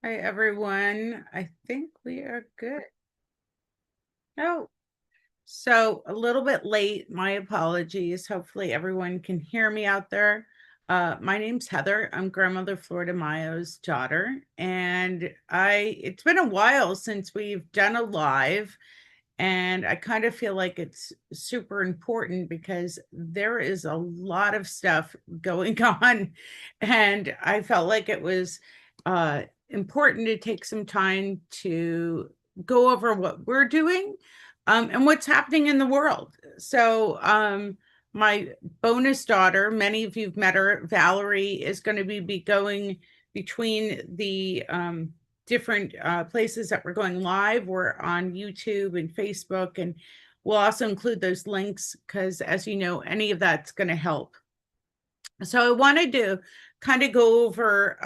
Hi, everyone. I think we are good. Oh, so a little bit late. My apologies. Hopefully, everyone can hear me out there. My name's Heather. I'm grandmother Florida Mayo's daughter, and it's been a while since we've done a live, and I kind of feel like it's super important because there is a lot of stuff going on, and I felt like it was important to take some time to go over what we're doing and what's happening in the world. My bonus daughter, many of you've met her, Valerie, is going to be going between the different places that we're going live. We're on YouTube and Facebook, and we'll also include those links because, as you know, any of that's going to help. So I wanted to kind of go over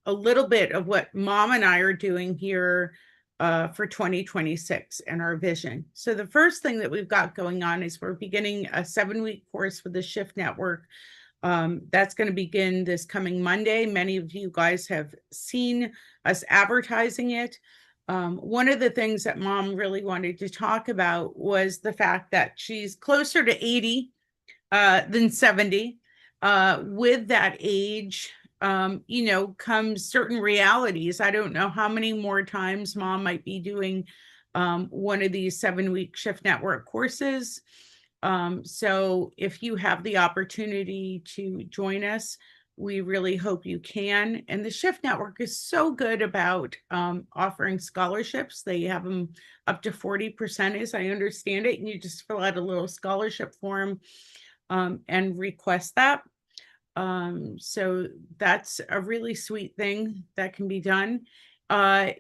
a little bit of what Mom and I are doing here for 2026 and our vision. So the first thing that we've got going on is we're beginning a 7-week course for the Shift Network. That's going to begin this coming Monday. Many of you guys have seen us advertising it. One of the things that Mom really wanted to talk about was the fact that she's closer to 80 than 70. With that age, comes certain realities. I don't know how many more times Mom might be doing one of these 7-week Shift Network courses. So if you have the opportunity to join us, we really hope you can. And the Shift Network is so good about offering scholarships. They have them up to 40%, as I understand it. And you just fill out a little scholarship form and request that. So that's a really sweet thing that can be done.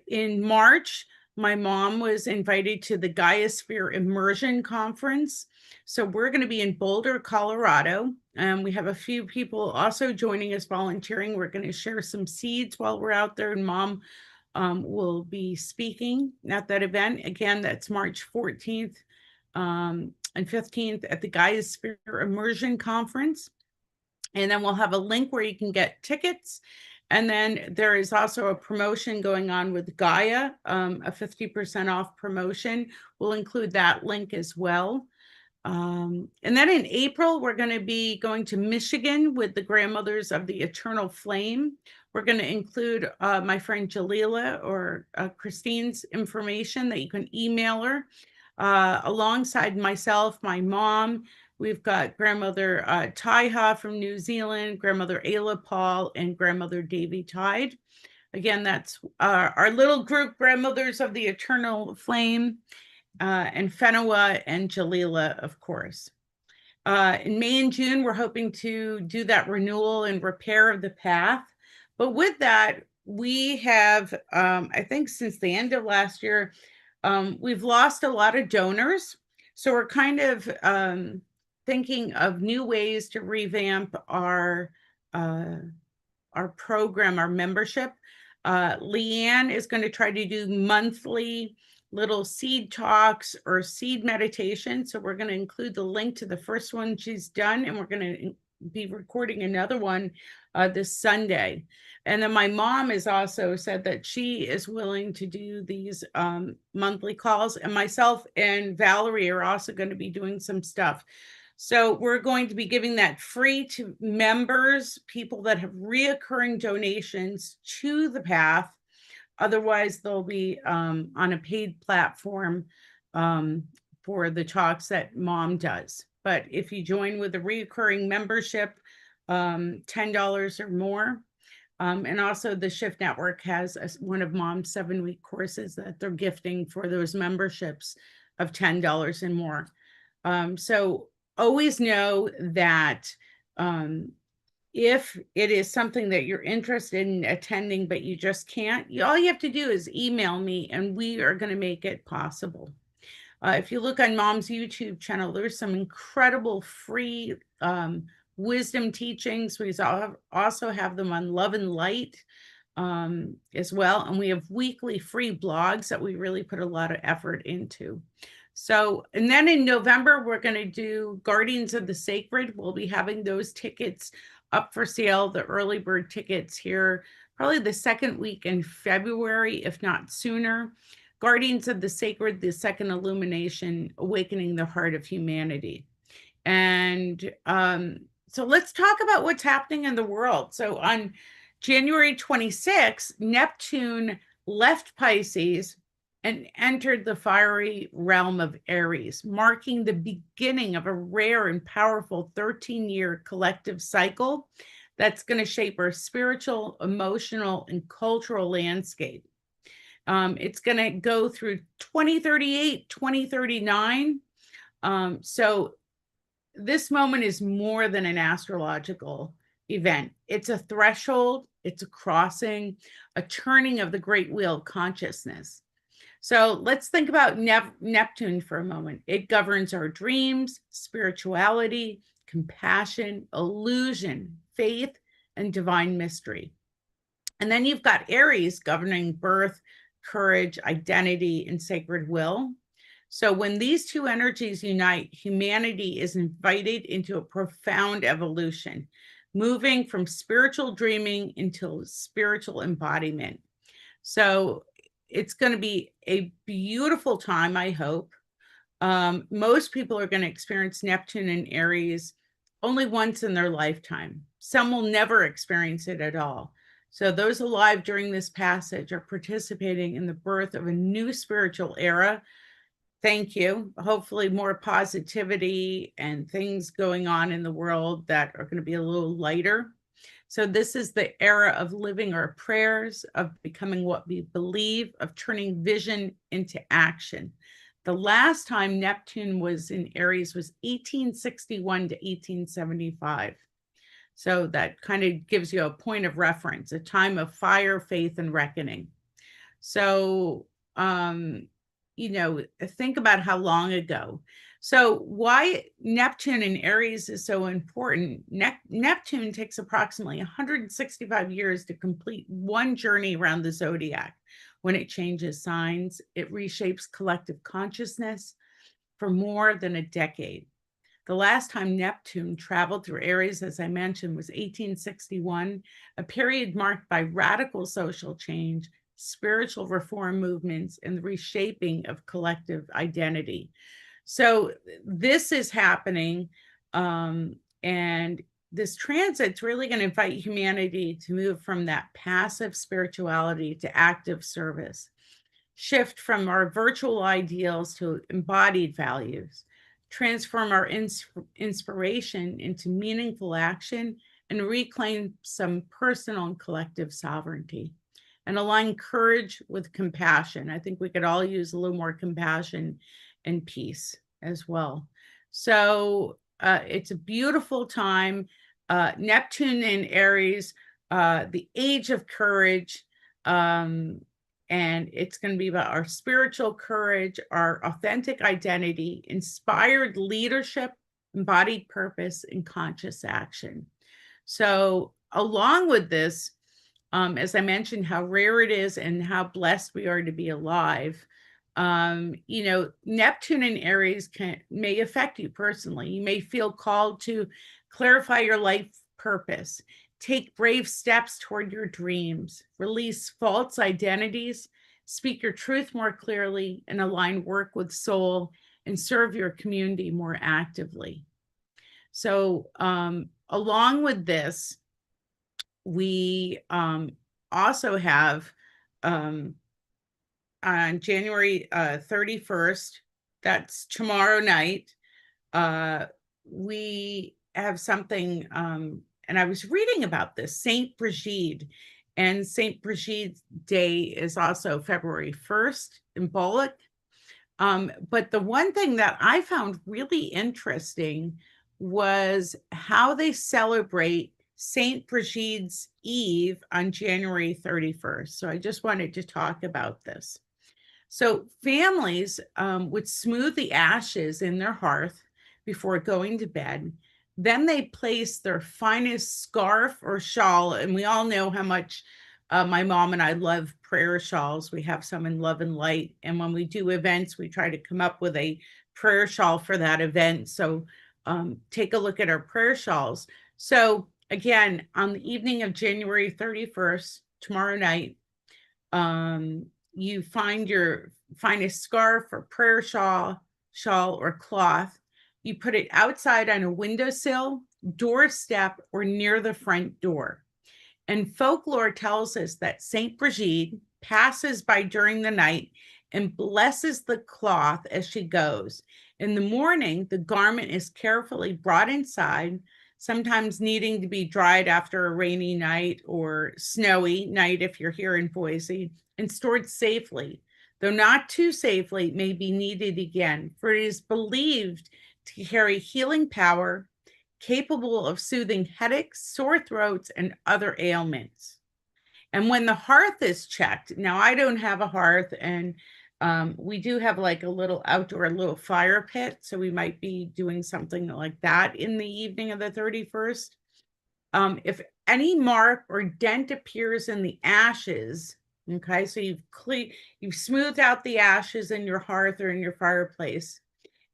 In March, my mom was invited to the Gaia-Sphere Immersion Conference. So we're going to be in Boulder, Colorado. And we have a few people also joining us volunteering. We're going to share some seeds while we're out there, and Mom will be speaking at that event. Again, that's March 14th and 15th at the Gaia-Sphere Immersion Conference. And then we'll have a link where you can get tickets. And then there is also a promotion going on with Gaia, a 50% off promotion. We'll include that link as well. And then in April, we're going to be going to Michigan with the Grandmothers of the Eternal Flame. We're going to include my friend Jalila or Christine's information that you can email her alongside myself, my mom. We've got grandmother Taiha from New Zealand, grandmother Ayla Paul, and grandmother Davy Tide. Again, that's our little group, Grandmothers of the Eternal Flame, and Fenua and Jalila, of course. In May and June, we're hoping to do that renewal and repair of the path. But with that, we have, I think since the end of last year, we've lost a lot of donors. So we're kind of thinking of new ways to revamp our program, our membership. Leanne is going to try to do monthly little seed talks or seed meditation. So we're going to include the link to the first one she's done, and we're going to be recording another one this Sunday. And then my mom has also said that she is willing to do these monthly calls, and myself and Valerie are also going to be doing some stuff. So we're going to be giving that free to members, people that have reoccurring donations to the path. Otherwise, they'll be on a paid platform for the talks that Mom does. But if you join with a reoccurring membership, $10 or more, and also the Shift Network has one of Mom's 7-week courses that they're gifting for those memberships of $10 and more. So always know that if it is something that you're interested in attending, but you just can't, all you have to do is email me and we are going to make it possible. If you look on Mom's YouTube channel, there's some incredible free wisdom teachings. We also have them on Love and Light as well. And we have weekly free blogs that we really put a lot of effort into. So, and then in November, we're going to do Guardians of the Sacred. We'll be having those tickets up for sale, the early bird tickets here probably the second week in February, if not sooner. Guardians of the Sacred, the second illumination, awakening the heart of humanity. And so let's talk about what's happening in the world. So on January 26th, Neptune left Pisces and entered the fiery realm of Aries, marking the beginning of a rare and powerful 13-year collective cycle that's going to shape our spiritual, emotional, and cultural landscape. It's going to go through 2038, 2039. So this moment is more than an astrological event. It's a threshold, it's a crossing, a turning of the great wheel of consciousness. So let's think about Neptune for a moment. It governs our dreams, spirituality, compassion, illusion, faith, and divine mystery. And then you've got Aries governing birth, courage, identity, and sacred will. So when these two energies unite, humanity is invited into a profound evolution, moving from spiritual dreaming into spiritual embodiment. So it's going to be a beautiful time, I hope. Most people are going to experience Neptune and Aries only once in their lifetime. Some will never experience it at all. So those alive during this passage are participating in the birth of a new spiritual era. Thank you. Hopefully more positivity and things going on in the world that are going to be a little lighter. So this is the era of living our prayers, of becoming what we believe, of turning vision into action. The last time Neptune was in Aries was 1861 to 1875. So that kind of gives you a point of reference, a time of fire, faith, and reckoning. So, think about how long ago. So why Neptune in Aries is so important. Neptune takes approximately 165 years to complete one journey around the zodiac. When it changes signs, it reshapes collective consciousness for more than a decade. The last time Neptune traveled through Aries, as I mentioned, was 1861, a period marked by radical social change, spiritual reform movements, and the reshaping of collective identity. So this is happening, and this transit's really going to invite humanity to move from that passive spirituality to active service, shift from our virtual ideals to embodied values, transform our inspiration into meaningful action, and reclaim some personal and collective sovereignty, and align courage with compassion. I think we could all use a little more compassion and peace as well. So it's a beautiful time. Neptune in Aries, the age of courage, and it's going to be about our spiritual courage, our authentic identity, inspired leadership, embodied purpose, and conscious action. So along with this, as I mentioned, how rare it is and how blessed we are to be alive. Neptune in Aries may affect you personally. You may feel called to clarify your life purpose, take brave steps toward your dreams, release false identities, speak your truth more clearly, and align work with soul and serve your community more actively. So along with this, we also have on January 31st, that's tomorrow night, we have something, and I was reading about this, Saint Brigid, and Saint Brigid's Day is also February 1st, Imbolc. But the one thing that I found really interesting was how they celebrate Saint Brigid's Eve on January 31st. So I just wanted to talk about this. So families would smooth the ashes in their hearth before going to bed. Then they place their finest scarf or shawl, and we all know how much my mom and I love prayer shawls. We have some in Love and Light, and when we do events, we try to come up with a prayer shawl for that event. So take a look at our prayer shawls. So again, on the evening of January 31st, tomorrow night. You find a scarf or prayer shawl or cloth. You put it outside on a windowsill, doorstep, or near the front door. And folklore tells us that Saint Brigid passes by during the night and blesses the cloth as she goes. In the morning, the garment is carefully brought inside, sometimes needing to be dried after a rainy night or snowy night if you're here in Boise, and stored safely. Though not too safely, may be needed again, for it is believed to carry healing power, capable of soothing headaches, sore throats, and other ailments. And when the hearth is checked, now I don't have a hearth, and we do have like a little outdoor little fire pit, so we might be doing something like that in the evening of the 31st. If any mark or dent appears in the ashes, okay, so you've smoothed out the ashes in your hearth or in your fireplace.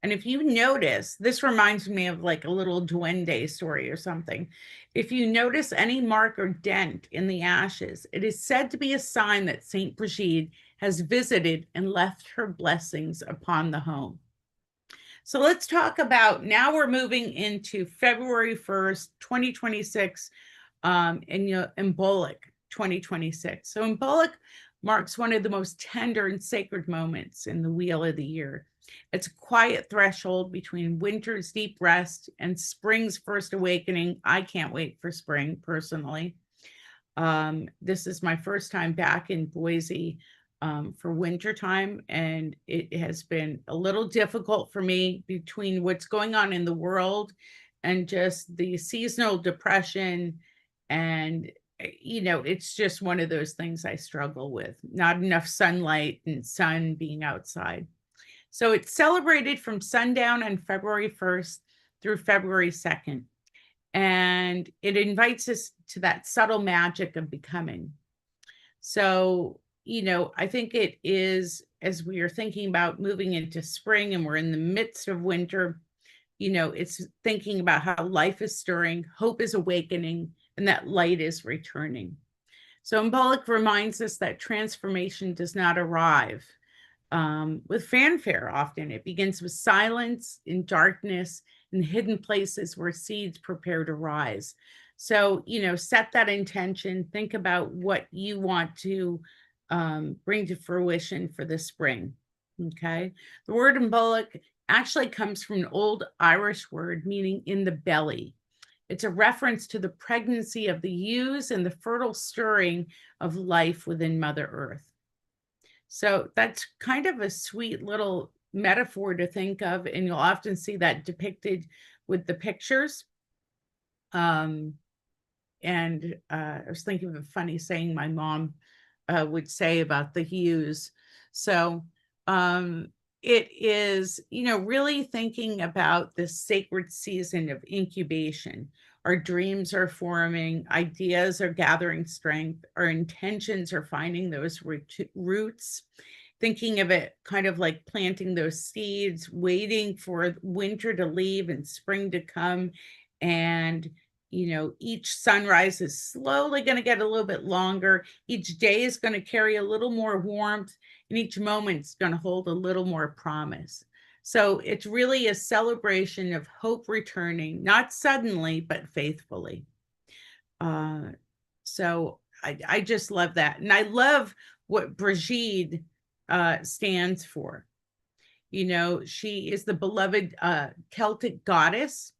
And if you notice, this reminds me of like a little duende story or something. If you notice any mark or dent in the ashes, it is said to be a sign that Saint Brigid has visited and left her blessings upon the home. So let's talk about, now we're moving into February 1st, 2026, in Imbolc 2026. So Imbolc marks one of the most tender and sacred moments in the wheel of the year. It's a quiet threshold between winter's deep rest and spring's first awakening. I can't wait for spring, personally. This is my first time back in Boise for winter time, and it has been a little difficult for me between what's going on in the world and just the seasonal depression. And it's just one of those things I struggle with. Not enough sunlight and sun being outside. So it's celebrated from sundown on February 1st through February 2nd. And it invites us to that subtle magic of becoming. So, I think it is, as we are thinking about moving into spring and we're in the midst of winter, it's thinking about how life is stirring, hope is awakening, and that light is returning. So Imbolc reminds us that transformation does not arrive with fanfare. Often it begins with silence, in darkness, in hidden places where seeds prepare to rise. So, set that intention, think about what you want to bring to fruition for the spring. Okay. The word Imbolc actually comes from an old Irish word meaning in the belly. It's a reference to the pregnancy of the ewes and the fertile stirring of life within Mother Earth. So that's kind of a sweet little metaphor to think of, and you'll often see that depicted with the pictures. I was thinking of a funny saying my mom would say about the ewes. So it is, really thinking about this sacred season of incubation. Our dreams are forming, ideas are gathering strength, our intentions are finding those roots, thinking of it kind of like planting those seeds, waiting for winter to leave and spring to come. And, each sunrise is slowly going to get a little bit longer. Each day is going to carry a little more warmth, and each moment is going to hold a little more promise. So it's really a celebration of hope returning, not suddenly, but faithfully. So I just love that. And I love what Brigid stands for. She is the beloved Celtic goddess,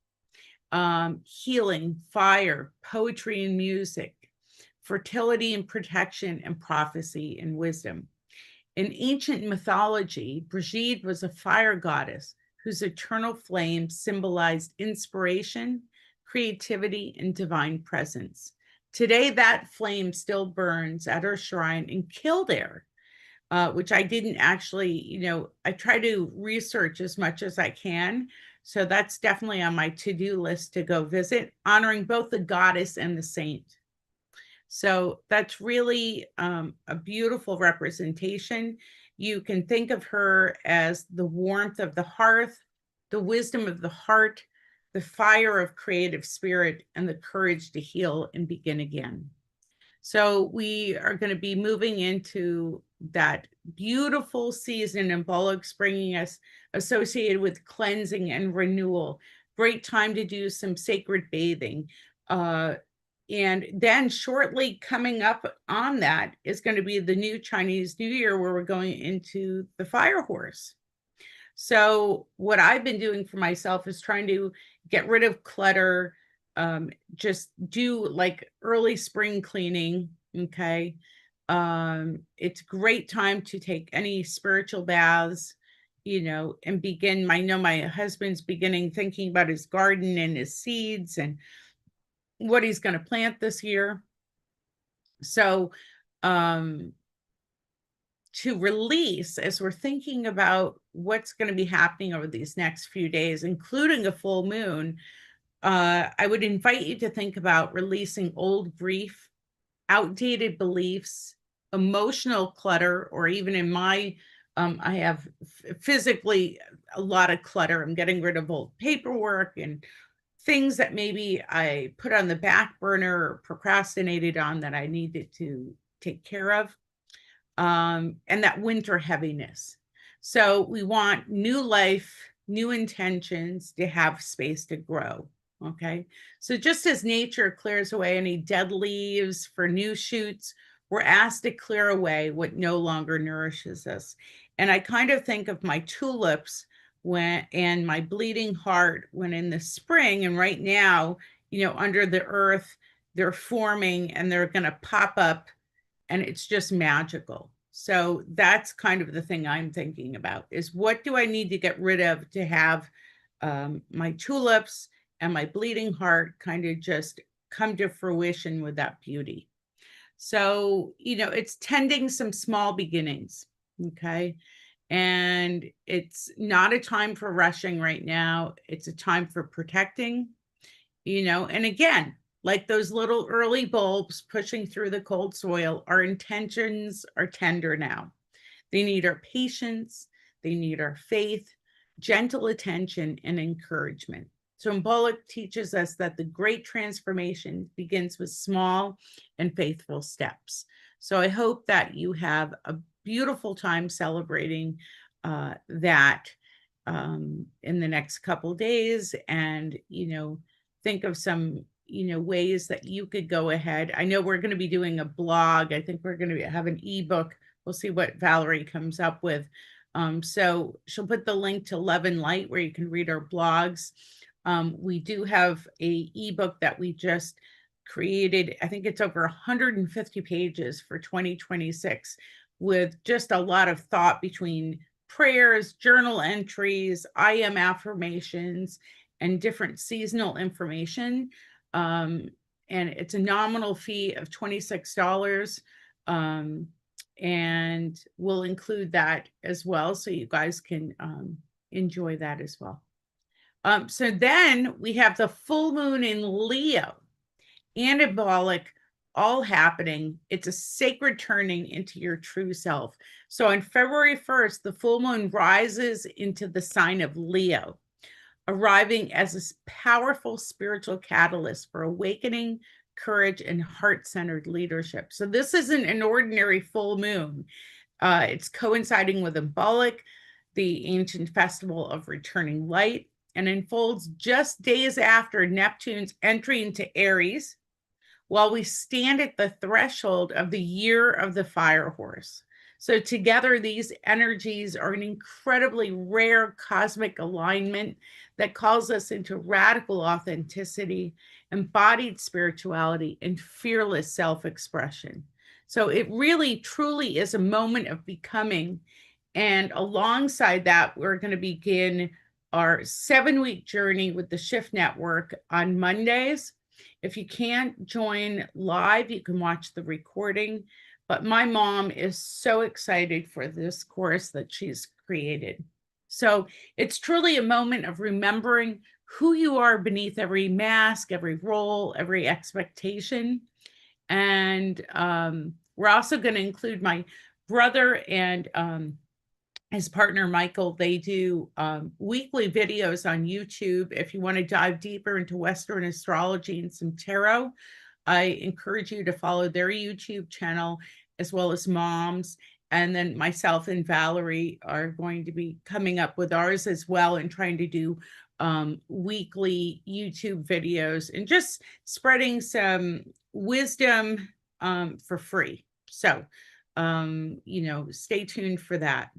healing, fire, poetry and music, fertility and protection, and prophecy and wisdom. In ancient mythology, Brigid was a fire goddess whose eternal flame symbolized inspiration, creativity, and divine presence. Today, that flame still burns at her shrine in Kildare, which I didn't actually, I try to research as much as I can. So that's definitely on my to-do list to go visit, honoring both the goddess and the saint. So that's really a beautiful representation. You can think of her as the warmth of the hearth, the wisdom of the heart, the fire of creative spirit, and the courage to heal and begin again. So we are going to be moving into that beautiful season in Imbolc, bringing us associated with cleansing and renewal. Great time to do some sacred bathing. And then shortly coming up on that is going to be the new Chinese New Year, where we're going into the fire horse. So what I've been doing for myself is trying to get rid of clutter, just do like early spring cleaning. Okay. It's a great time to take any spiritual baths, and begin. I know my husband's beginning thinking about his garden and his seeds and what he's going to plant this year. So, to release, as we're thinking about what's going to be happening over these next few days, including a full moon, I would invite you to think about releasing old grief, outdated beliefs, emotional clutter, or even in my, I have physically a lot of clutter. I'm getting rid of old paperwork and things that maybe I put on the back burner or procrastinated on that I needed to take care of. And that winter heaviness. So we want new life, new intentions to have space to grow. Okay. So just as nature clears away any dead leaves for new shoots, we're asked to clear away what no longer nourishes us. And I kind of think of my tulips and my bleeding heart when in the spring, and right now, under the earth, they're forming and they're going to pop up, and it's just magical. So that's kind of the thing I'm thinking about, is what do I need to get rid of to have my tulips and my bleeding heart kind of just come to fruition with that beauty. So, it's tending some small beginnings. Okay. And it's not a time for rushing right now. It's a time for protecting, and again, like those little early bulbs pushing through the cold soil, our intentions are tender now. They need our patience, they need our faith, gentle attention, and encouragement. So Imbolc teaches us that the great transformation begins with small and faithful steps. So I hope that you have a beautiful time celebrating that in the next couple days, and think of some ways that you could go ahead. I know we're going to be doing a blog. I think we're going to have an ebook. We'll see what Valerie comes up with. So she'll put the link to Love and Light where you can read our blogs. We do have a ebook that we just created. I think it's over 150 pages for 2026, with just a lot of thought between prayers, journal entries, I am affirmations, and different seasonal information. And it's a nominal fee of $26. And we'll include that as well, so you guys can enjoy that as well. So then we have the full moon in Leo and Imbolc all happening. It's a sacred turning into your true self. So on February 1st, the full moon rises into the sign of Leo, arriving as a powerful spiritual catalyst for awakening, courage, and heart-centered leadership. So this isn't an ordinary full moon. It's coinciding with Imbolc, the ancient festival of returning light, and unfolds just days after Neptune's entry into Aries, while we stand at the threshold of the year of the fire horse. So together, these energies are an incredibly rare cosmic alignment that calls us into radical authenticity, embodied spirituality, and fearless self-expression. So it really, truly is a moment of becoming. And alongside that, we're going to begin our 7-week journey with the Shift Network on Mondays. If you can't join live, you can watch the recording. But my mom is so excited for this course that she's created. So it's truly a moment of remembering who you are beneath every mask, every role, every expectation. And we're also going to include my brother and his partner, Michael. They do weekly videos on YouTube. If you want to dive deeper into Western astrology and some tarot, I encourage you to follow their YouTube channel, as well as Mom's. And then myself and Valerie are going to be coming up with ours as well, and trying to do weekly YouTube videos and just spreading some wisdom for free. So, stay tuned for that.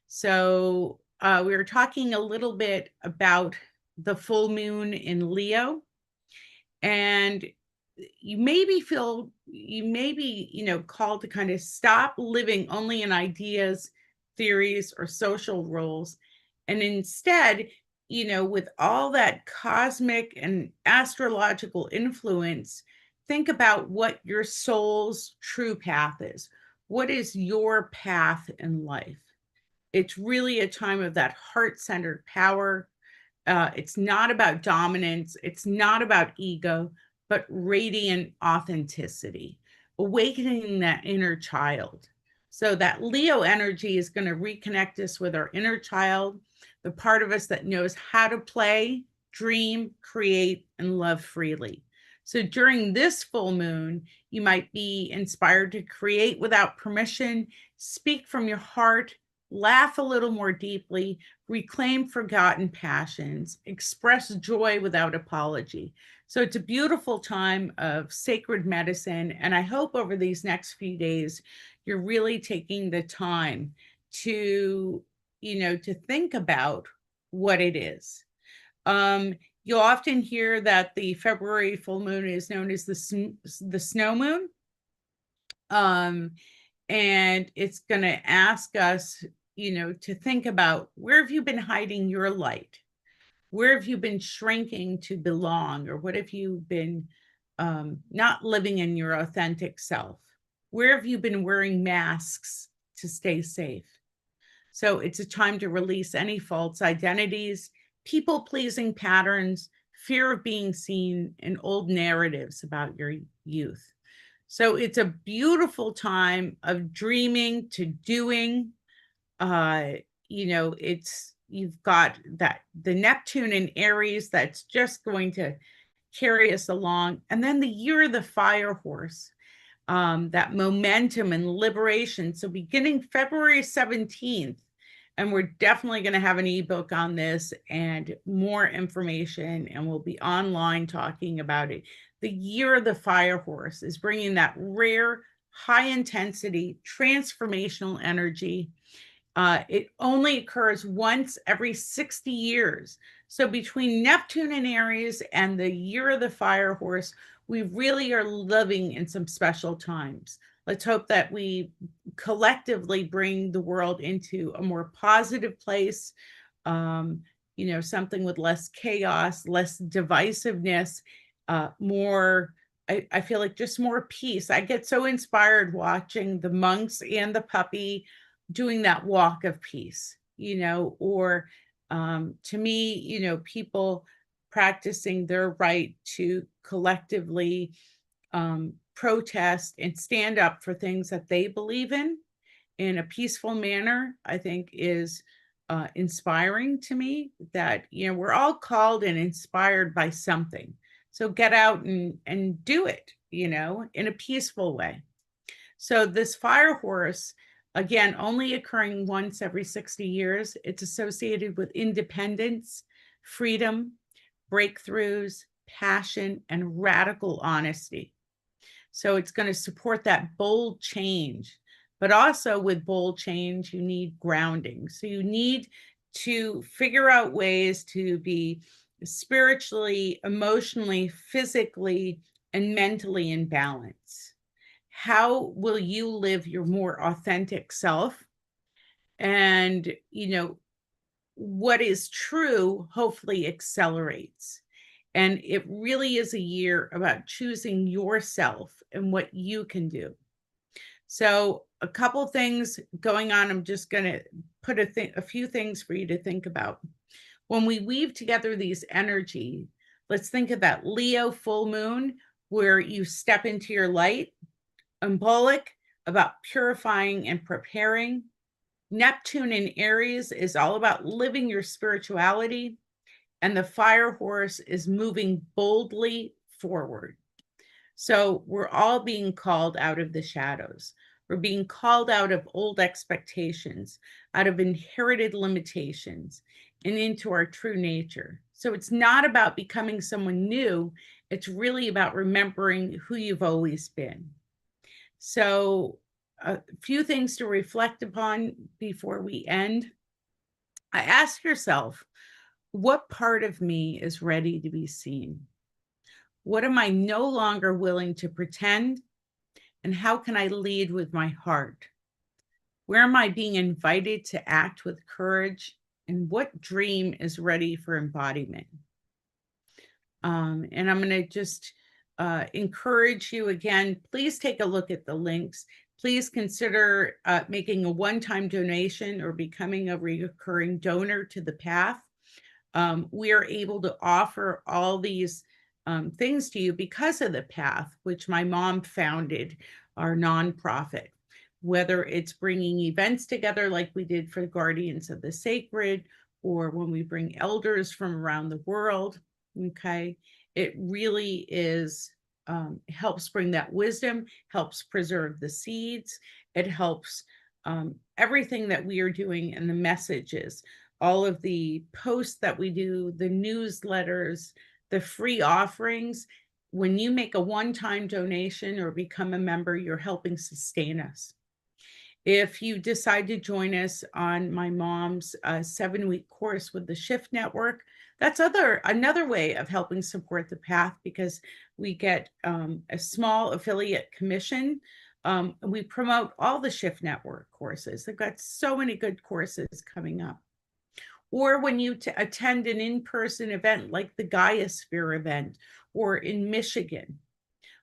So we were talking a little bit about the full moon in Leo, and you maybe feel, called to kind of stop living only in ideas, theories, or social roles, and instead, with all that cosmic and astrological influence, think about what your soul's true path is. What is your path in life? It's really a time of that heart-centered power. It's not about dominance. It's not about ego, but radiant authenticity, awakening that inner child. So that Leo energy is going to reconnect us with our inner child, the part of us that knows how to play, dream, create, and love freely. So during this full moon, you might be inspired to create without permission, speak from your heart, laugh a little more deeply, reclaim forgotten passions, express joy without apology. So it's a beautiful time of sacred medicine. And I hope over these next few days, you're really taking the time to, to think about what it is. You'll often hear that the February full moon is known as the snow moon. And it's going to ask us, to think about, where have you been hiding your light? Where have you been shrinking to belong? Or what have you been not living in your authentic self? Where have you been wearing masks to stay safe? So it's a time to release any false identities, people-pleasing patterns, fear of being seen, and old narratives about your youth. So it's a beautiful time of dreaming to doing. You've got that the Neptune in Aries that's just going to carry us along. And then the year of the fire horse, that momentum and liberation. So beginning February 17th, and we're definitely going to have an ebook on this and more information, and we'll be online talking about it. The year of the fire horse is bringing that rare, high intensity, transformational energy. It only occurs once every 60 years. So between Neptune and Aries and the year of the fire horse, we really are living in some special times. Let's hope that we collectively bring the world into a more positive place, something with less chaos, less divisiveness, more, I feel like just more peace. I get so inspired watching the monks and the puppy doing that walk of peace, or to me, people practicing their right to collectively protest and stand up for things that they believe in a peaceful manner, I think is inspiring to me. That, we're all called and inspired by something. So get out and do it, in a peaceful way. So this fire horse, again, only occurring once every 60 years. It's associated with independence, freedom, breakthroughs, passion, and radical honesty. So it's going to support that bold change. But also with bold change, you need grounding. So you need to figure out ways to be spiritually, emotionally, physically, and mentally in balance. How will you live your more authentic self? And, what is true hopefully accelerates. And it really is a year about choosing yourself and what you can do. So a couple things going on. I'm just going to put a few things for you to think about. When we weave together these energy, let's think of that Leo full moon where you step into your light. Imbolc, about purifying and preparing. Neptune in Aries is all about living your spirituality. And the fire horse is moving boldly forward. So we're all being called out of the shadows. We're being called out of old expectations, out of inherited limitations, and into our true nature. So it's not about becoming someone new. It's really about remembering who you've always been. So a few things to reflect upon before we end. I ask yourself, what part of me is ready to be seen? What am I no longer willing to pretend? And how can I lead with my heart? Where am I being invited to act with courage? And what dream is ready for embodiment? And I'm going to just encourage you again, please take a look at the links. Please consider making a one-time donation or becoming a recurring donor to the path. We are able to offer all these things to you because of the path, which my mom founded, our nonprofit. Whether it's bringing events together like we did for Guardians of the Sacred, or when we bring elders from around the world, okay, it really is helps bring that wisdom, helps preserve the seeds, it helps everything that we are doing and the messages, all of the posts that we do, the newsletters, the free offerings. When you make a one-time donation or become a member, you're helping sustain us. If you decide to join us on my mom's 7-week course with the Shift Network, that's another way of helping support the path, because we get a small affiliate commission. We promote all the Shift Network courses. They've got so many good courses coming up. Or when you attend an in-person event like the Gaia Sphere event, or in Michigan,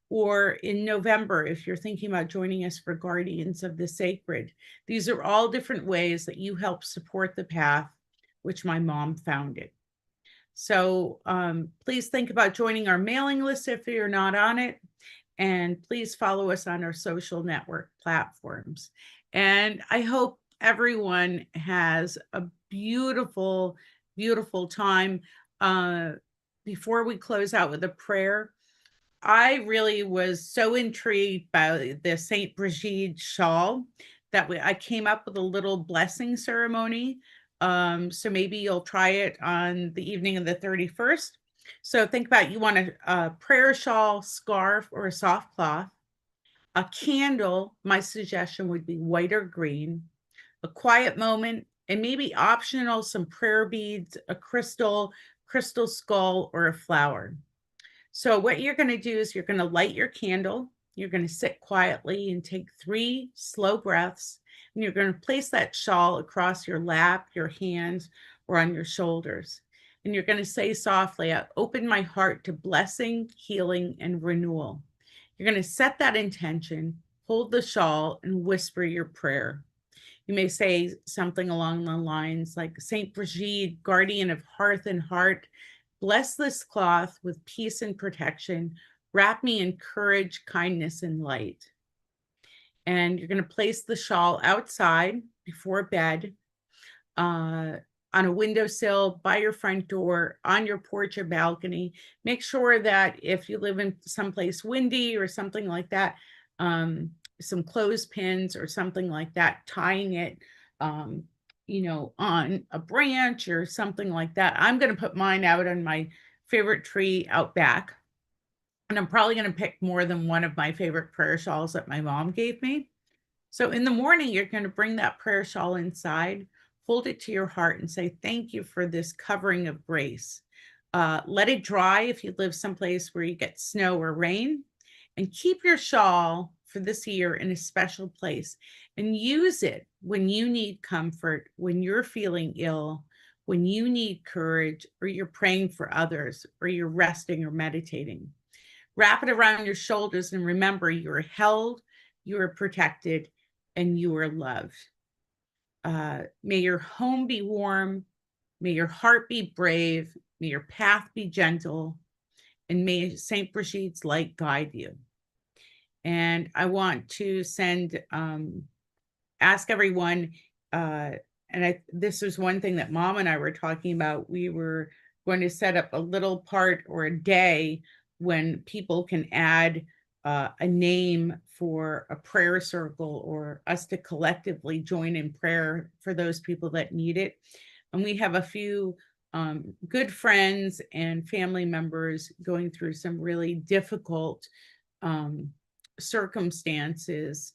or in November, if you're thinking about joining us for Guardians of the Sacred. These are all different ways that you help support the path, which my mom founded. So please think about joining our mailing list if you're not on it. And please follow us on our social network platforms. And I hope everyone has a beautiful, beautiful time. Before we close out with a prayer, I really was so intrigued by the Saint Brigid shawl that I came up with a little blessing ceremony. So maybe you'll try it on the evening of the 31st. So think about, you want a prayer shawl, scarf, or a soft cloth, a candle. My suggestion would be white or green, a quiet moment, and maybe optional some prayer beads, a crystal skull, or a flower. So what you're going to do is you're going to light your candle. You're going to sit quietly and take 3 slow breaths. And you're going to place that shawl across your lap, your hands, or on your shoulders. And you're going to say softly, I open my heart to blessing, healing, and renewal. You're going to set that intention, hold the shawl, and whisper your prayer. You may say something along the lines like, Saint Brigid, guardian of hearth and heart, bless this cloth with peace and protection. Wrap me in courage, kindness, and light. And you're going to place the shawl outside before bed, on a windowsill, by your front door, on your porch or balcony. Make sure that if you live in someplace windy or something like that, some clothespins or something like that, tying it on a branch or something like that. I'm going to put mine out on my favorite tree out back. And I'm probably going to pick more than one of my favorite prayer shawls that my mom gave me. So in the morning, you're going to bring that prayer shawl inside, hold it to your heart, and say, thank you for this covering of grace. Let it dry if you live someplace where you get snow or rain, and keep your shawl for this year in a special place, and use it when you need comfort, when you're feeling ill, when you need courage, or you're praying for others, or you're resting or meditating. Wrap it around your shoulders and remember you are held, you are protected, and you are loved. May your home be warm, may your heart be brave, may your path be gentle, and may Saint Brigid's light guide you. And I want to ask everyone, this was one thing that Mom and I were talking about. We were going to set up a little part or a day when people can add a name for a prayer circle or us to collectively join in prayer for those people that need it. And we have a few good friends and family members going through some really difficult um, circumstances,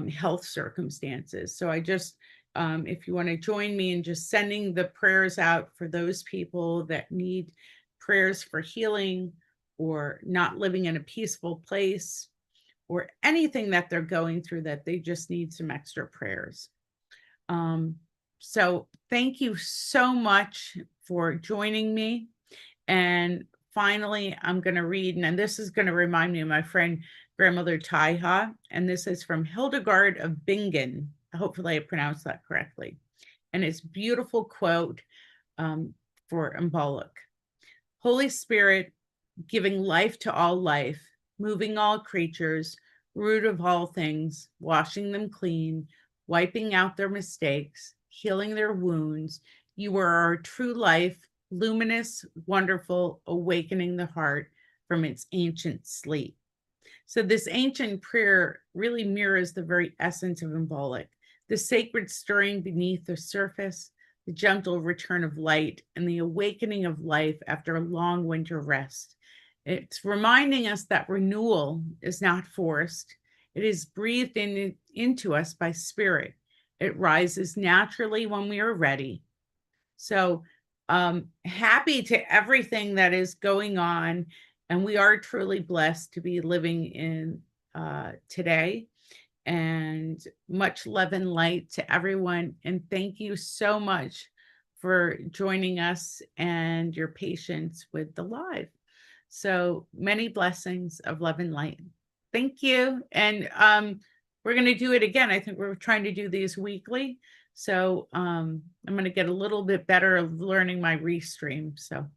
health circumstances. So I just, if you want to join me in just sending the prayers out for those people that need prayers for healing or not living in a peaceful place or anything that they're going through that they just need some extra prayers. So thank you so much for joining me. And finally, I'm going to read, and this is going to remind me of my friend grandmother Taiha, and this is from Hildegard of Bingen. Hopefully I pronounced that correctly. And it's a beautiful quote for Imbolc. Holy Spirit, giving life to all life, moving all creatures, root of all things, washing them clean, wiping out their mistakes, healing their wounds. You are our true life, luminous, wonderful, awakening the heart from its ancient sleep. So this ancient prayer really mirrors the very essence of Imbolc, the sacred stirring beneath the surface, the gentle return of light, and the awakening of life after a long winter rest. It's reminding us that renewal is not forced. It is breathed into us by spirit. It rises naturally when we are ready. So happy to everything that is going on. And we are truly blessed to be living in today. And much love and light to everyone. And thank you so much for joining us and your patience with the live. So many blessings of love and light. Thank you. And we're going to do it again. I think we're trying to do these weekly. So I'm going to get a little bit better of learning my restream. So